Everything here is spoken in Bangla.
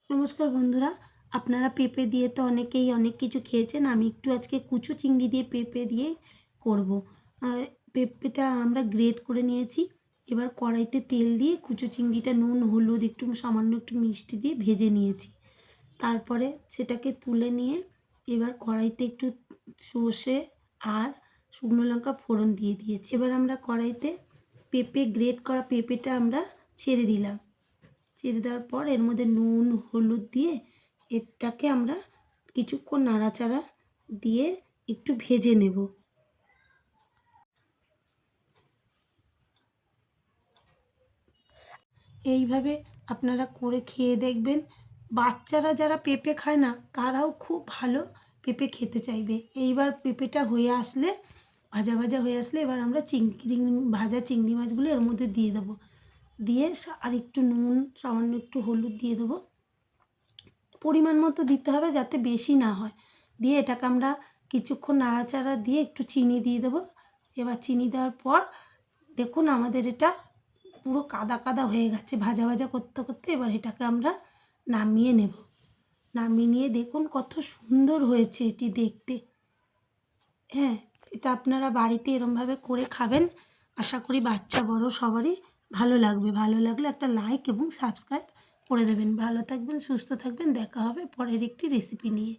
নমস্কার বন্ধুরা, আপনারা পেঁপে দিয়ে তো অনেকেই অনেক কিছু খেয়েছেন। আমি একটু আজকে কুচো চিংড়ি দিয়ে পেঁপে দিয়ে করব। পেঁপেটা আমরা গ্রেট করে নিয়েছি। এবার কড়াইতে তেল দিয়ে কুচো চিংড়িটা নুন হলুদ একটু সামান্য একটু মিষ্টি দিয়ে ভেজে নিয়েছি। তারপরে সেটাকে তুলে নিয়ে এবার কড়াইতে একটু সর্ষে আর শুকনো লঙ্কা ফোড়ন দিয়ে দিয়েছি। এবার আমরা কড়াইতে গ্রেট করা পেঁপেটা আমরা ছেড়ে দিলাম। ছেড়ে দেওয়ার পর এর মধ্যে নুন হলুদ দিয়ে এটাকে আমরা কিছুক্ষণ নাড়াচাড়া দিয়ে একটু ভেজে নেব। এইভাবে আপনারা করে খেয়ে দেখবেন। বাচ্চারা যারা পেঁপে খায় না তারাও খুব ভালো পেঁপে খেতে চাইবে। এইবার পেঁপেটা হয়ে আসলে ভাজা ভাজা হয়ে আসলে এবার আমরা ভাজা চিংড়ি মাছগুলো এর মধ্যে দিয়ে দেবো। দিয়ে আর একটু নুন সামান্য একটু হলুদ দিয়ে দেবো। পরিমাণ মতো দিতে হবে যাতে বেশি না হয়। দিয়ে এটাকে আমরা কিছুক্ষণ নাড়াচাড়া দিয়ে একটু চিনি দিয়ে দেবো। এবার চিনি দেওয়ার পর দেখুন আমাদের এটা পুরো কাদা কাদা হয়ে গেছে ভাজা ভাজা করতে করতে। এবার এটাকে আমরা নামিয়ে নেব। নামিয়ে নিয়ে দেখুন কত সুন্দর হয়েছে এটি দেখতে। হ্যাঁ, এটা আপনারা বাড়িতে এরমভাবে করে খাবেন। আশা করি বাচ্চা বড় সবারই ভালো লাগবে। ভালো লাগলে একটা লাইক এবং সাবস্ক্রাইব করে দেবেন। ভালো থাকবেন, সুস্থ থাকবেন। দেখা হবে পরের একটি রেসিপি নিয়ে।